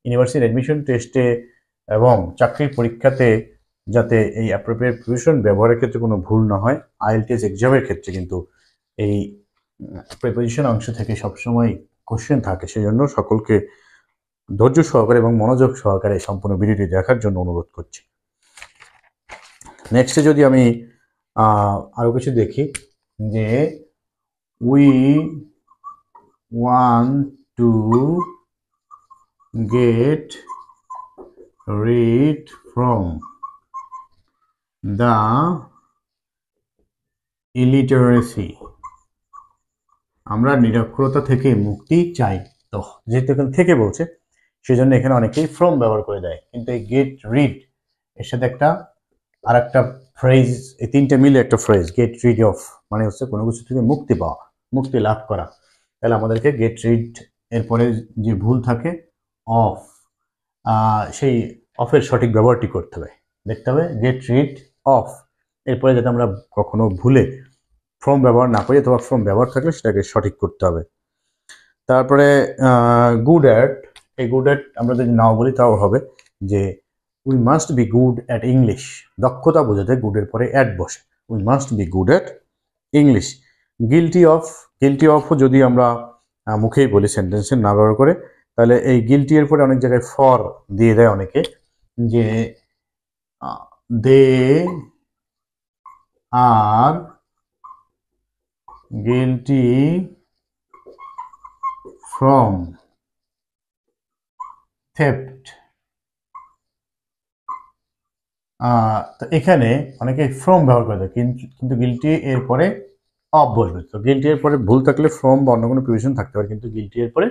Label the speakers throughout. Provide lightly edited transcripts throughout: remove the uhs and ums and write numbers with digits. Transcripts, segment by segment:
Speaker 1: University admission টেস্টে এবং চাকরির পরীক্ষাতে যাতে এই অ্যাপ্রোপ্রিয়েট প্রিপোজিশন ব্যবহারের ক্ষেত্রে কোনো ভুল না হয়, আইএলটিএস এক্সামের ক্ষেত্রে কিন্তু এই প্রিপোজিশন অংশ থেকে সবসময় কোশ্চেন থাকে। সেই জন্য সকলকে ধৈর্য সহকারে এবং মনোযোগ সহকারে সম্পূর্ণ ভিডিওটি দেখার জন্য অনুরোধ করছি। নেক্সটে যদি আমি আরও কিছু দেখি, যে we want to get rid from the illiteracy, আমরা নিরক্ষরতা থেকে মুক্তি চাই। তো যেহেতু এখানে থেকে বলছে, সেজন্য এখানে অনেকেই ফ্রম ব্যবহার করে দেয়, কিন্তু এই গেট রিড এর সাথে আর একটা ফ্রেজ, এই তিনটা মিলে একটা ফ্রেজ, গেট রিড অফ, মানে হচ্ছে কোনো কিছু থেকে মুক্তি পাওয়া, মুক্তি লাভ করা। তাহলে আমাদেরকে গেট রিড এরপরে যে ভুল থাকে অফ, সেই অফের সঠিক ব্যবহারটি করতে হবে, দেখতে হবে গেট রিড অফ, এরপরে যাতে আমরা কখনো ভুলে ফ্রম ব্যবহার না করি, অথবা ফ্রম ব্যবহার থাকলে সেটাকে সঠিক করতে হবে। তারপরে গুড অ্যাট, এই গুড অ্যাট আমরা যদি নাও বলি তাও হবে, যে we must be good at English, দক্ষতা বোঝাতে গুডের পরে অ্যাট বসে, we must be good at English. Guilty অফও যদি আমরা মুখেই বলি, সেন্টেন্সে না ব্যবহার করে, তাহলে এই গিলটি এর পরে অনেক জায়গায় ফর দিয়ে দেয় অনেকে, যে দে আর guilty from theft, তো এখানে অনেকে ফ্রম ব্যবহার করে দেয়, কিন্তু গিলটি এর পরে অফ বসবে। তো গিলটি এর পরে ভুল থাকলে ফ্রম বা অন্য কোনো প্রিপোজিশন থাকতে পারে, কিন্তু গিলটি এর পরে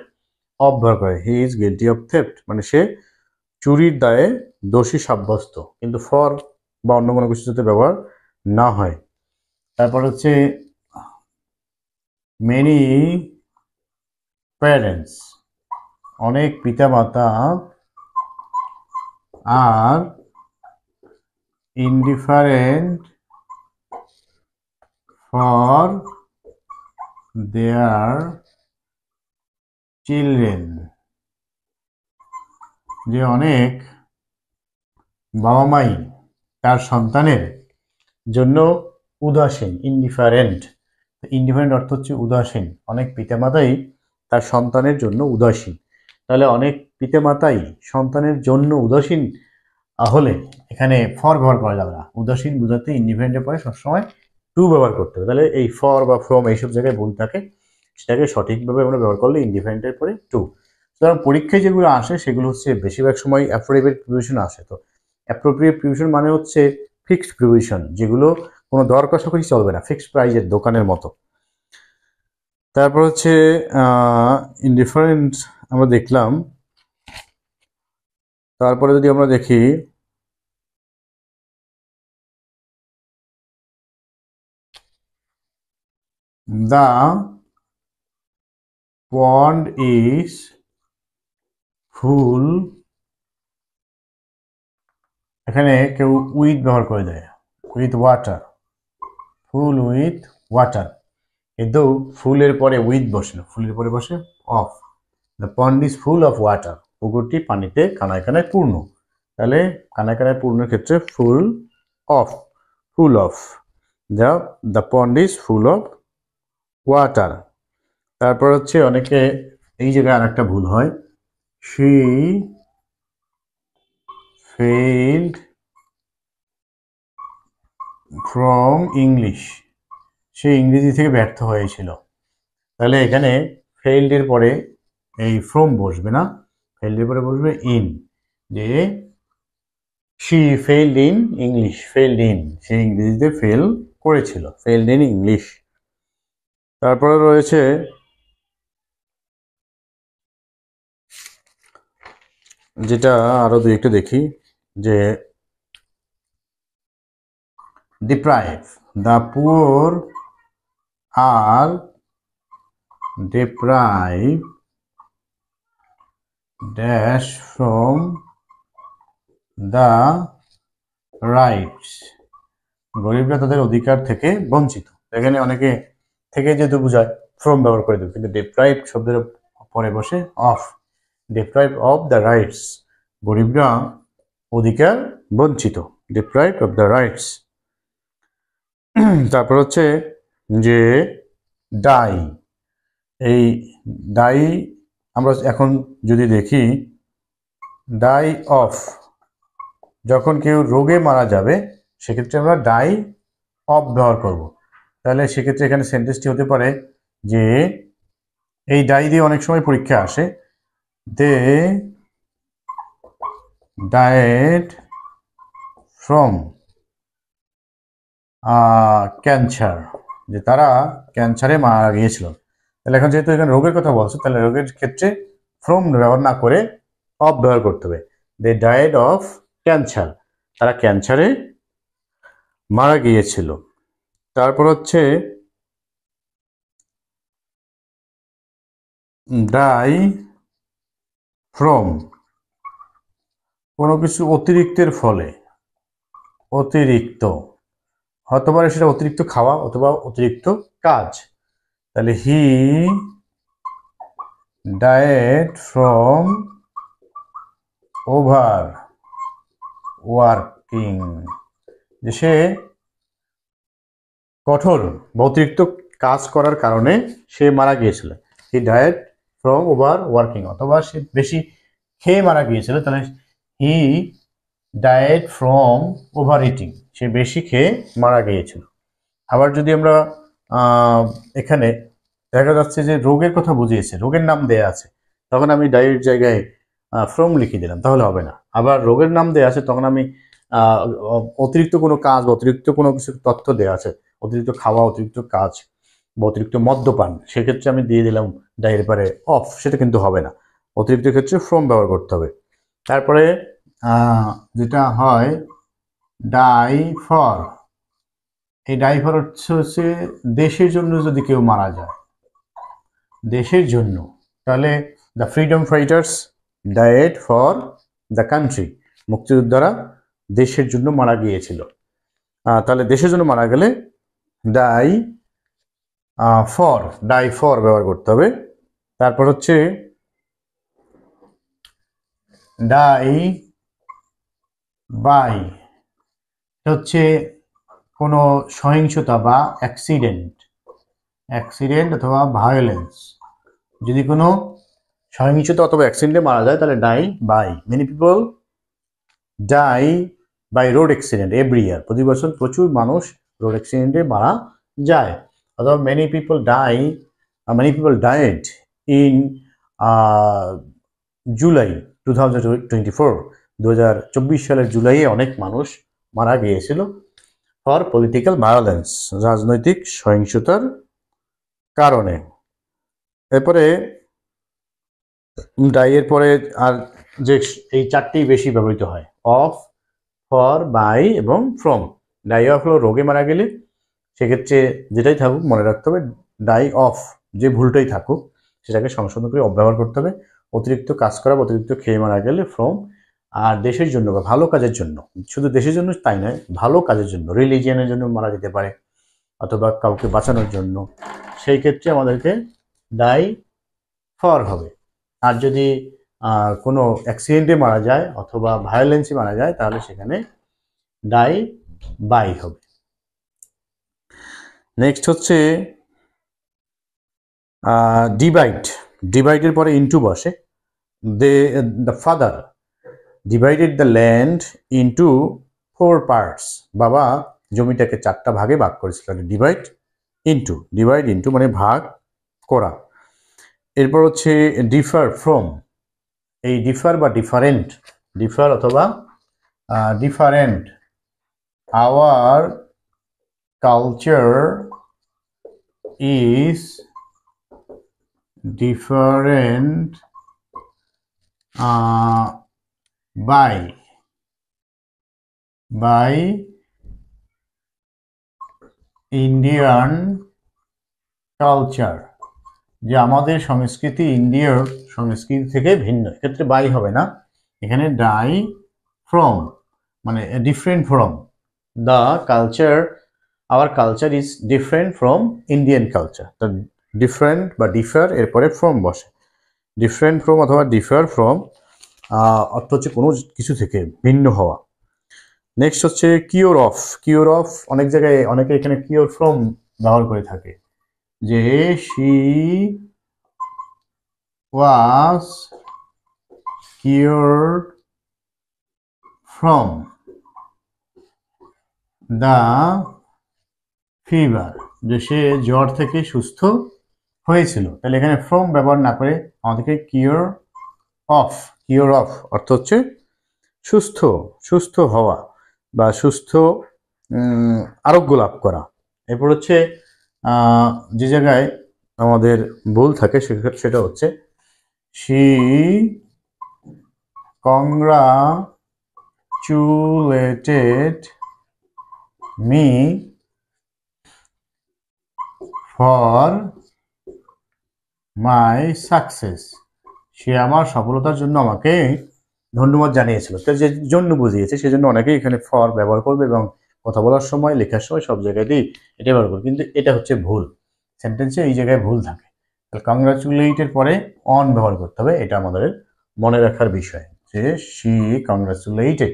Speaker 1: অফ ব্যবহার করে। He is guilty of theft, মানে সে চুরির দায়ে দোষী সাব্যস্ত, কিন্তু ফর বা অন্য কোনো কিছু যাতে ব্যবহার না হয়। তারপর হচ্ছে মেনি প্যারেন্টস, অনেক পিতামাতা আর indifferent for their children, যে অনেক বাবা মাই তার সন্তানের জন্য উদাসীন, ইনডিফারেন্ট অর্থ হচ্ছে উদাসীন, অনেক পিতামাতাই তার সন্তানের জন্য উদাসীন। তাহলে অনেক পিতামাতাই সন্তানের জন্য উদাসীন হলে এখানে ফর ব্যবহার করা যাবে না, উদাসীন বোঝাতে ইন্ডিফারেন্টের পরে সবসময় টু ব্যবহার করতে হবে। তাহলে এই ফর বা ফ্রম এইসব জায়গায় ভুল থাকে, সেটাকে সঠিকভাবে আমরা ব্যবহার করলে ইন্ডিফারেন্টের পরে টু। সুতরাং পরীক্ষায় যেগুলো আসে সেগুলো হচ্ছে বেশিরভাগ সময় অ্যাপ্রোপ্রিয়েট প্রিপোজিশন আসে। তো অ্যাপ্রোপ্রিয়েট প্রিপোজিশন মানে হচ্ছে ফিক্সড প্রিপোজিশন, যেগুলো কোনো দর কষাকষি চলবে না, ফিক্সড প্রাইজের দোকানের মতো। তারপর হচ্ছে ইনডিফারেন্ট আমরা দেখলাম। তারপরে যদি আমরা দেখি the pond is full, এখানে কেউ উইথ ব্যবহার করে দেয়, with water, full with water, কিন্তু ফুলের পরে উইথ বসে না, ফুলের পরে বসে of. The pond is full of water, পুকুরটি পানিতে কানায় কানায় পূর্ণ। তাহলে কানায় কানায় পূর্ণের ক্ষেত্রে full of, the pond is full of water. তারপর হচ্ছে অনেকে এই জায়গায় আর একটা ভুল হয়, শি ফেইল্ড ফ্রম ইংলিশ, সে ইংরেজি থেকে ব্যর্থ হয়েছিল। তাহলে এখানে ফেইল্ডের পরে এই ফ্রম বসবে না, ফেইল্ডের পরে বসবে ইন, যে শি ফেইল্ড ইন ইংলিশ, সে ইংরেজিতে ফেল করেছিল, ফেইল্ড ইন ইংলিশ। তারপরে রয়েছে যেটা আরো দুই একটা দেখি, যে deprive, the poor are deprive dash from the rights, গরিবরা তাদের অধিকার থেকে বঞ্চিত। এখানে অনেকে থেকে যেহেতু বোঝায় ফ্রম ব্যবহার করে দেবে, কিন্তু ডিপ্রাইভ শব্দের পরে বসে of, deprived of the rights, গরিবরা অধিকার বঞ্চিত, deprived of the rights। তারপর হচ্ছে যে ডাই, এই ডাই আমরা এখন যদি দেখি ডাই অফ, যখন কেউ রোগে মারা যাবে সেক্ষেত্রে আমরা ডাই অফ ব্যবহার করব। তাহলে সেক্ষেত্রে এখানে সেন্টেন্সটি হতে পারে যে এই ডাই দিয়ে অনেক সময় পরীক্ষা আসে, দে ডায়েড ফ্রম ক্যান্সার, যে তারা ক্যান্সারে মারা গিয়েছিল। তাহলে এখন যেহেতু এখানে রোগের কথা বলছে, তাহলে রোগের ক্ষেত্রে ফ্রম ব্যবহার না করে অফ ব্যবহার করতে হবে। দে ডায়েড অফ ক্যান্সার, তারা ক্যান্সারে মারা গিয়েছিল। তারপর হচ্ছে ডাই ফ্রম, কোনো কিছু অতিরিক্তের ফলে, অতিরিক্ত হতে পারে সেটা অতিরিক্ত খাওয়া অথবা অতিরিক্ত কাজ। তাহলে he died from over working, যে সে কঠোর বা অতিরিক্ত কাজ করার কারণে সে মারা গিয়েছিল। He died from over working, অথবা সে বেশি খেয়ে মারা গিয়েছিল, তাহলে he died from over eating, সে বেশি খেয়ে মারা গিয়েছিল। আবার যদি আমরা এখানে দেখা যাচ্ছে যে রোগের কথা বুঝিয়েছে, রোগের নাম দেয়া আছে, তখন আমি ডায়েট জায়গায় ফ্রম লিখে দিলাম, তাহলে হবে না। আবার রোগের নাম দেয়া আছে, তখন আমি অতিরিক্ত কোনো কাজ বা অতিরিক্ত কোনো কিছু তথ্য দেওয়া আছে, অতিরিক্ত খাওয়া, অতিরিক্ত কাজ বা অতিরিক্ত মদ্যপান, সেক্ষেত্রে আমি দিয়ে দিলাম ডায়ের পরে অফ, সেটা কিন্তু হবে না। অতিরিক্ত ক্ষেত্রে ফ্রম ব্যবহার করতে হবে। তারপরে যেটা হয় ডাই ফর, এই ডাই ফর হচ্ছে দেশের জন্য যদি কেউ মারা যায়, দেশের জন্য, তাহলে the freedom fighters died for the country, মুক্তিযোদ্ধারা দেশের জন্য মারা গিয়েছিল। তাহলে দেশের জন্য মারা গেলে ডাই ফর, ডাই ফর ব্যবহার করতে হবে। তারপর হচ্ছে ডাই বাই, হচ্ছে কোনো সহিংসতা বা অ্যাক্সিডেন্ট অথবা ভায়োলেন্স, যদি কোনো সহিংসতা অথবা অ্যাক্সিডেন্টে মারা যায় তাহলে die by. Many people die by road accident every year, প্রতি বছর প্রচুর মানুষ রোড অ্যাক্সিডেন্টে মারা যায়। অথবা many people died in July 2024, 2024 সালের জুলাইয়ে অনেক মানুষ মারা গিয়েছিল ফর পলিটিক্যাল ভায়োলেন্স, রাজনৈতিক সহিংসতার কারণে। এরপরে ডাইয়ের পরে আর যে এই চারটি বেশি ব্যবহৃত হয়, অফ, ফর, বাই এবং ফ্রম। ডাই অফ হলো রোগে মারা গেলে, সেক্ষেত্রে যেটাই থাকুক মনে রাখতে হবে ডাই অফ, যে ভুলটাই থাকুক সেটাকে সংশোধন করে অফ ব্যবহার করতে হবে। অতিরিক্ত কাজ করা, অতিরিক্ত খেয়ে মারা গেলে ফ্রম। আর দেশের জন্য বা ভালো কাজের জন্য, শুধু দেশের জন্য তাই নয়, ভালো কাজের জন্য, রিলিজিয়ানের জন্য মারা যেতে পারে অথবা কাউকে বাঁচানোর জন্য, সেই ক্ষেত্রে আমাদেরকে ডাই ফর হবে। আর যদি কোনো অ্যাক্সিডেন্টে মারা যায় অথবা ভায়োলেন্সে মারা যায় তাহলে সেখানে ডাই বাই হবে। নেক্সট হচ্ছে ডিভাইডের পরে ইনটু বসে। The father divided the land into 4 parts, বাবা জমিটাকে 4টা ভাগে ভাগ করেছিল। ডিভাইড ইনটু মানে ভাগ করা। এরপর হচ্ছে ডিফার ফ্রম, এই ডিফার বা ডিফারেন্ট, ডিফার অথবা different, our culture is different by Indian culture, যে আমাদের সংস্কৃতি ইন্ডিয়ার সংস্কৃতি থেকে ভিন্ন। এক্ষেত্রে বাই হবে না, এখানে ডাই ফ্রম, মানে different from the culture, hour culture is different from Indian culture. তো ডিফারেন্ট বা ডিফার এরপরে ফ্রম বসে। ডিফারেন্ট ফ্রম অথবা ডিফার ফ্রম অর্থ হচ্ছে কোনো কিছু থেকে ভিন্ন হওয়া। নেক্সট হচ্ছে কিওর অফ। কিওর অফ অনেক জায়গায় অনেকে এখানে কিওর ফ্রম ব্যবহার করে থাকে, যে she was cured from the fever, যে সে জ্বর থেকে সুস্থ হয়েছিল। তাহলে এখানে ফ্রম ব্যবহার না করে আমাদেরকে কিওর অফ, কিওর অফ অর্থ হচ্ছে সুস্থ, সুস্থ হওয়া বা সুস্থ আরোগ্য লাভ করা। এরপর হচ্ছে যে জায়গায় আমাদের ভুল থাকে সেটা হচ্ছে she congratulated me for my success. সে আমার সফলতার জন্য আমাকে ধন্যবাদ জানিয়েছিল। তো যে জন্য বুঝিয়েছে সেজন্য অনেকেই এখানে ফর ব্যবহার করবে এবং কথা বলার সময়, লেখার সময় সব জায়গাতেই এটা ব্যবহার করবে, কিন্তু এটা হচ্ছে ভুল। সেন্টেন্সে এই জায়গায় ভুল থাকে। তাহলে কংগ্রাচুলেটের পরে অন ব্যবহার করতে হবে, এটা আমাদের মনে রাখার বিষয়, যে she congratulated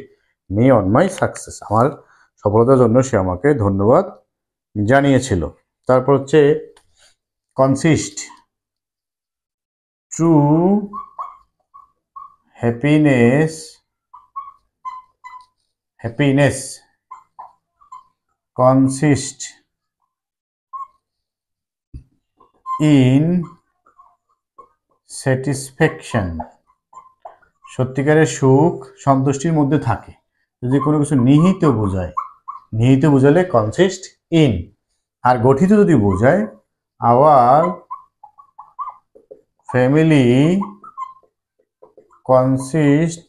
Speaker 1: me on my success, আমার সফলতার জন্য সে আমাকে ধন্যবাদ জানিয়েছিল। তারপর হচ্ছে consist. True happiness consist in satisfaction, সত্যিকারের সুখ সন্তুষ্টির মধ্যে থাকে। যদি কোনো কিছু নিহিত বোঝায়, নিহিত বোঝালে কনসিস্ট ইন, আর গঠিত যদি বোঝায় আওয়ার ফ্যামিলি কনসিস্ট,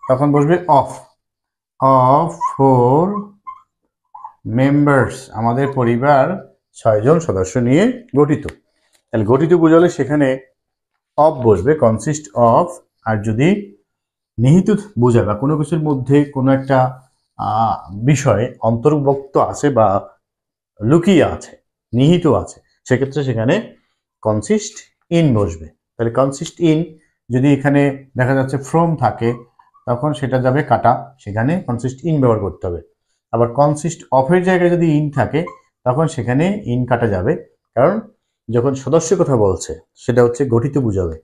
Speaker 1: তখন বসবে অফ 4 মেম্বার্স, আমাদের পরিবার 6 জন সদস্য নিয়ে গঠিত। তাহলে গঠিত বোঝালে সেখানে অফ বসবে, কনসিস্ট অফ। আর যদি নিহিত বোঝায় বা কোনো কিছুর মধ্যে কোনো একটা বিষয় অন্তর্ভুক্ত আছে বা লুকিয়ে আছে, নিহিত আছে, সেক্ষেত্রে সেখানে কনসিস্ট ইন বসবে। তাহলে কনসিস্ট ইন যদি এখানে দেখা যাচ্ছে ফ্রম থাকে তখন সেটা যাবে কাটা, সেখানে কনসিস্ট ইন ব্যবহার করতে হবে। আবার কনসিস্ট অফের জায়গায় যদি ইন থাকে তখন সেখানে ইন কাটা যাবে, কারণ যখন সদস্যের কথা বলছে সেটা হচ্ছে গঠিত বুঝাবে,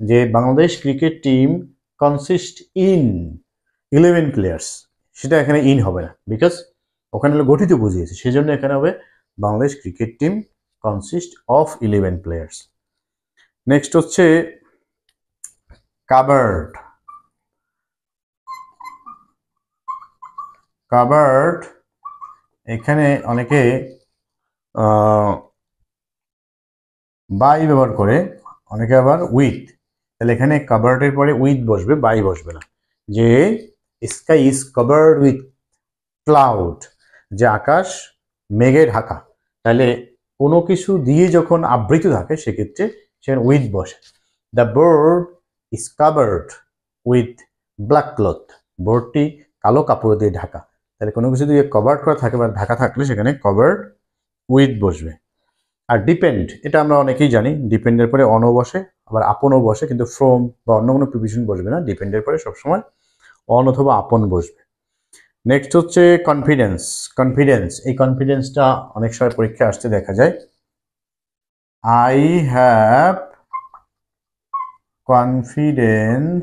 Speaker 1: যে Bangladesh cricket team consist in 11 players, সেটা এখানে ইন হবে না, বিকজ ওখানে হলো গঠিত বুঝিয়েছে, সেই জন্য এখানে হবে Bangladesh cricket team consist of 11 players. Next হচ্ছে কাবার্ড। কাবার্ড এখানে অনেকে বাই ব্যবহার করে, অনেকে আবার উইথ। তাহলে এখানে কাবার্ডের পরে উইথ বসবে, বাই বসবে না। যে sky is covered with cloud, যে আকাশ মেঘে ঢাকা। তাহলে কোনো কিছু দিয়ে যখন আবৃত থাকে সেক্ষেত্রে সেখানে উইথ বসে। The board is covered with black cloth, বোর্ডটি কালো কাপড় দিয়ে ঢাকা। তাহলে কোনো কিছু দিয়ে কভার্ড করা থাকে বা ঢাকা থাকলে সেখানে কভার্ড উইথ বসবে। আর ডিপেন্ড, এটা আমরা অনেকেই জানি, ডিপেন্ডের পরে অনও বসে, আবার আপনও বসে, কিন্তু ফ্রম বা অন্য কোনো প্রিপোজিশন বসবে না, ডিপেন্ডের পরে সবসময় অন অথবা আপন বসবে। নেক্সট হচ্ছে কনফিডেন্স। কনফিডেন্স, এই কনফিডেন্সটা অনেক সময় পরীক্ষায় আসতে দেখা যায়। I have confidence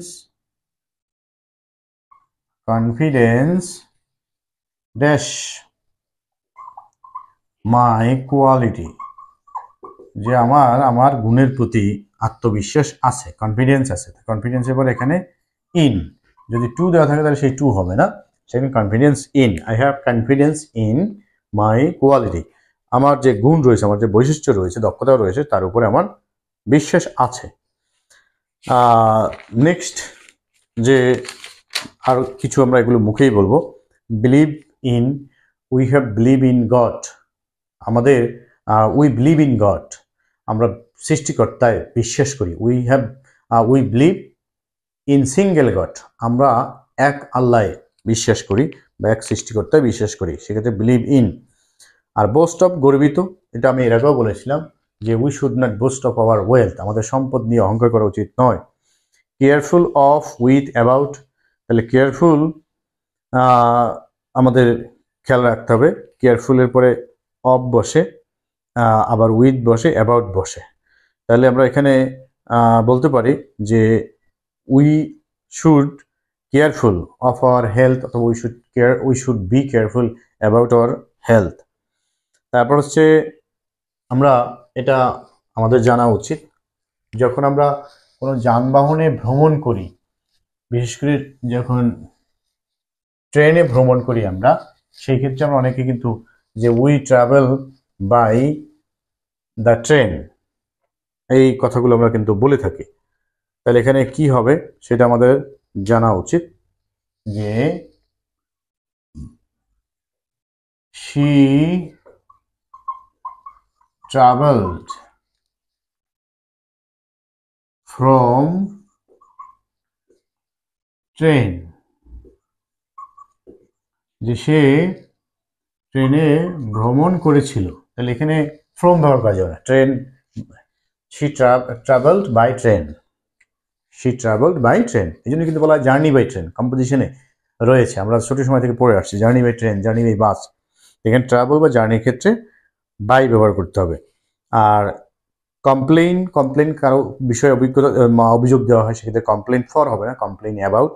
Speaker 1: dash my quality, যে আমার গুণের প্রতি আত্মবিশ্বাস আছে, কনফিডেন্স আছে। কনফিডেন্সের পর এখানে ইন, যদি টু দেওয়া থাকে তাহলে সেই টু হবে না, সেখানে confidence in. I have confidence in my quality, আমার যে গুণ রয়েছে, আমার যে বৈশিষ্ট্য রয়েছে, দক্ষতা রয়েছে, তার উপরে আমার বিশ্বাস আছে। নেক্সট যে আর কিছু আমরা এগুলো মুখেই বলবো। Believe in, we have believe in god, আমাদের উই বিলিভ ইন গড, আমরা সৃষ্টিকর্তায় বিশ্বাস করি। We believe in single god, আমরা এক আল্লাহে বিশ্বাস করি বা এক সৃষ্টিকর্তায় বিশ্বাস করি, সেক্ষেত্রে বিলিভ ইন। আর বোস্ট অফ, গর্বিত, এটা আমি এর আগেও বলেছিলাম যে we should not boast of our wealth, আমাদের সম্পদ নিয়ে অহংকার করা উচিত নয়। কেয়ারফুল অফ উইথ অ্যাবাউট, তাহলে কেয়ারফুল আমাদের খেয়াল রাখতে হবে। কেয়ারফুলের পরে অফ বসে, আবার উইথ বসে, অ্যাবাউট বসে। তাহলে আমরা এখানে বলতে পারি যে we should careful of our health, অথবা we should be careful about our health. তারপর হচ্ছে আমরা এটা আমাদের জানা উচিত, যখন আমরা কোনো যানবাহনে ভ্রমণ করি, বিশেষ করে যখন ট্রেনে ভ্রমণ করি আমরা, সেই ক্ষেত্রে আমরা অনেকে কিন্তু যে we travel by the train, এই কথাগুলো আমরা কিন্তু বলে থাকি। তাহলে এখানে কি হবে সেটা আমাদের জানা উচিত, যে she traveled from train, যে সে ট্রেনে ভ্রমণ করেছিল। তাহলে এখানে ফ্রম ব্যবহার করা যাবে না, train, she traveled by train, she traveled by train, এই জন্য কিন্তু বলা হয় জার্নি বাই ট্রেন, কম্পোজিশনে রয়েছে, আমরা ছোট সময় থেকে পড়ে আসছি journey by train, journey by bus. এখানে ট্রাভেল বা জার্নির ক্ষেত্রে বাই ব্যবহার করতে হবে। আর কমপ্লেইন কারো বিষয়ে অভিযোগ দেওয়া হয়, সেক্ষেত্রে কমপ্লেইন ফর হবে না, কমপ্লেইন অ্যাবাউট।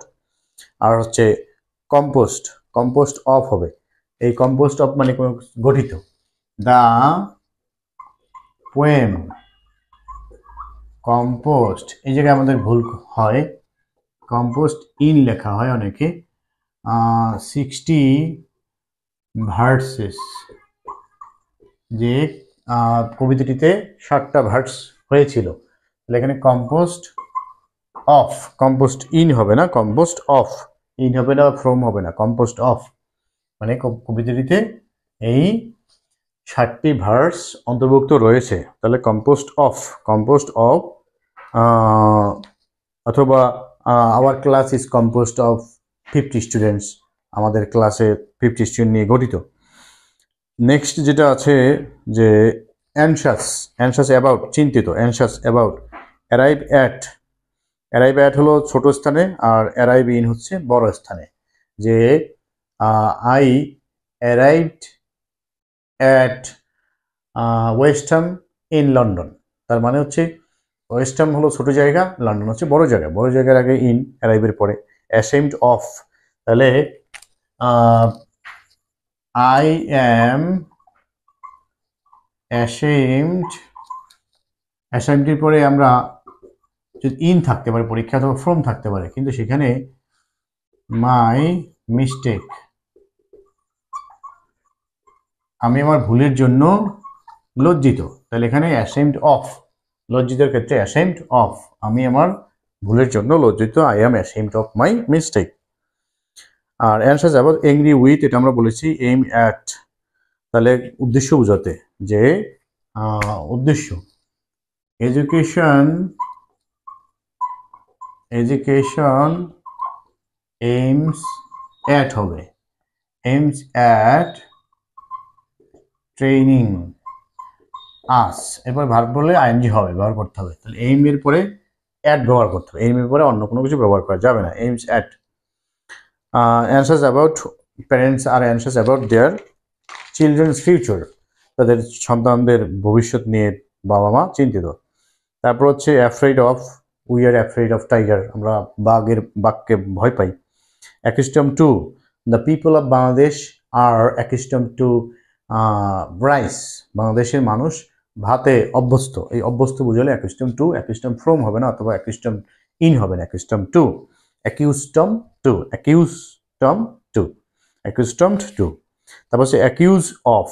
Speaker 1: আর হচ্ছে কম্পোস্ট অফ হবে, এই কম্পোস্ট অফ মানে কোনো গঠিত। দ্য পোয়েম কম্পোস্ট, এই জায়গায় আমাদের ভুল হয়, কম্পোস্ট ইন লেখা হয় অনেকে, 60 ভার্সেস, যে কবিতাটিতে 60টা ভার্স হয়েছিল। তাহলে এখানে কম্পোস্ট অফ, কম্পোস্ট ইন হবে না, কম্পোস্ট অফ, ইন হবে না, ফ্রম হবে না, কম্পোস্ট অফ মানে কবিতাটিতে এই 60টি ভার্স অন্তর্ভুক্ত রয়েছে। তাহলে কম্পোস্ট অফ অথবা our class is compost of 50 students, আমাদের ক্লাসে 50 স্টুডেন্ট নিয়ে গঠিত। নেক্সট যেটা আছে যে অ্যানশাস অ্যাবাউট, চিন্তিত, অ্যানশাস অ্যাবাউট। অ্যারাইভ অ্যাট হলো ছোট স্থানে, আর অ্যারাইভ ইন হচ্ছে বড় স্থানে। যে I arrived at West Ham in London, তার মানে হচ্ছে ওয়েস্টহাম হলো ছোট জায়গা, লন্ডন হচ্ছে বড় জায়গা, বড় জায়গার আগে ইন, অ্যারাইভের পরে। অ্যাশেমড অফ, তাহলে I am ashamed, অ্যাশেমডের পরে আমরা যদি ইন থাকতে পারে পরীক্ষা, অথবা ফ্রম থাকতে পারে, কিন্তু সেখানে মাই মিস্টেক, আমি আমার ভুলের জন্য লজ্জিত। তাহলে এখানে অ্যাশেমড অফ, লজ্জিতের ক্ষেত্রে অ্যাশেমড অফ, আমি আমার ভুলের জন্য লজ্জিত, I am ashamed of my mistake. আর অ্যান্সার যাবো এংরি উইথ, এটা আমরা বলেছি এইম অ্যাট, তাহলে উদ্দেশ্য বোঝাতে, যে উদ্দেশ্য। এডুকেশন এইমস অ্যাট হবে, এইমস অ্যাট ট্রেনিং আস, এরপর ভার্ব বললে আইএনজি হবে, ব্যবহার করতে হবে। তাহলে এইম এর পরে অ্যাট ব্যবহার করতে হবে, এইম এর পরে অন্য কোনো কিছু ব্যবহার করা যাবে না, aims at. Anxious about, parents are anxious about their children's future, তাদের সন্তানদের ভবিষ্যৎ নিয়ে বাবা মা চিন্তিত। তারপর হচ্ছে afraid of, we are afraid of tiger, আমরা বাঘকে ভয় পাই। Accustom to, the people of Bangladesh are accustom to rice, বাংলাদেশের মানুষ ভাতে অভ্যস্ত, এই অভ্যস্ত বুঝালে অ্যাকিস্টম টু, অ্যাকিস্টম ফ্রম হবে না, অথবা অ্যাকিস্টম ইন হবে না, অ্যাকিস্টম টু, অ্যাকিউজড টু। তারপর হচ্ছে অ্যাকিউজ অফ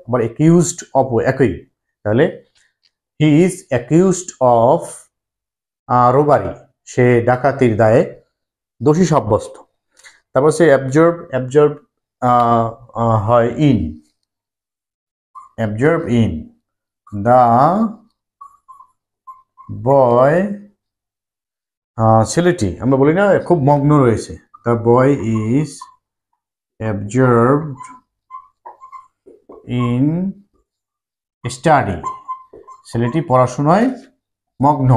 Speaker 1: আবার অ্যাকিউজড অফ একই, তাহলে he is accused of robbery, সে ডাকাতির দায়ে দোষী সাব্যস্ত। তারপর হচ্ছে অ্যাবজর্ব হয় ইন, দ্য বয়, ছেলেটি আমরা বলি না খুব মগ্ন রয়েছে, the boy is absorbed in study, ছেলেটি পড়াশোনায় মগ্ন,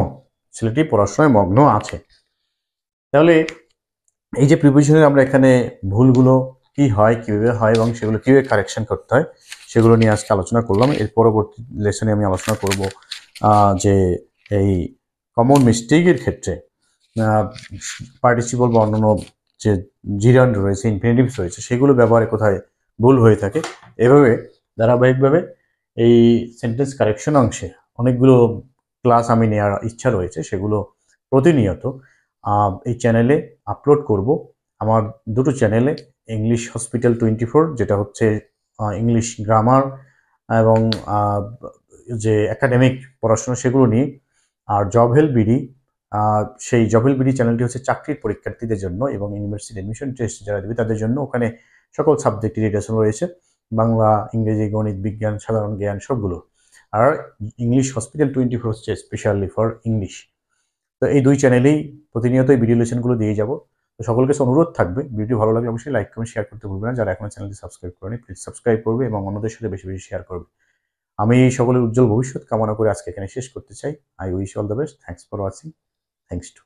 Speaker 1: ছেলেটি পড়াশোনায় মগ্ন আছে। তাহলে এই যে প্রিপোজিশনের আমরা এখানে ভুলগুলো কি হয়, কিভাবে হয় এবং সেগুলো কিভাবে কারেকশন করতে হয় সেগুলো নিয়ে আজকে আলোচনা করলাম। এর পরবর্তী লেসনে আমি আলোচনা করব যে এই কমন মিস্টেকের ক্ষেত্রে পার্টিসিপল বা অন্যান্য যে জিরান্ড রয়েছে, ইনফিনিটিভস রয়েছে, সেগুলো ব্যবহারে কোথায় ভুল হয়ে থাকে। এভাবে ধারাবাহিকভাবে এই সেন্টেন্স কারেকশন অংশে অনেকগুলো ক্লাস আমি নেওয়ার ইচ্ছা রয়েছে, সেগুলো প্রতিনিয়ত এই চ্যানেলে আপলোড করব। আমার দুটো চ্যানেলে, ইংলিশ হসপিটাল 24, যেটা হচ্ছে ইংলিশ গ্রামার এবং যে একাডেমিক পড়াশোনা সেগুলো নিয়ে, আর জব হেল্প বিডি, সেই জব হেল্প বিডি চ্যানেলটি হচ্ছে চাকরির পরীক্ষার্থীদের জন্য এবং ইউনিভার্সিটি অ্যাডমিশন টেস্ট যারা দেবে তাদের জন্য। ওখানে সকল সাবজেক্টের ডিটেলস রয়েছে, বাংলা, ইংরেজি, গণিত, বিজ্ঞান, সাধারণ জ্ঞান সবগুলো। আর ইংলিশ হসপিটাল 24 হচ্ছে স্পেশালি ফর ইংলিশ। তো এই দুই চ্যানেলেই প্রতিনিয়ত এই ভিডিও লেসনগুলো দিয়ে যাব। তো সকলের কাছে অনুরোধ থাকবে, ভিডিও ভালো লাগলে অবশ্যই লাইক কমেন্ট শেয়ার করতে ভুলবে না। যারা এখনো চ্যানেলটি সাবস্ক্রাইব করেনি প্লিজ সাবস্ক্রাইব করবে এবং অন্যদের সাথে বেশি বেশি শেয়ার করবে। আমি সকলের উজ্জ্বল ভবিষ্যৎ কামনা করে আজকে এখানে শেষ করতে চাই। I wish all the best. Thanks for watching. Thanks to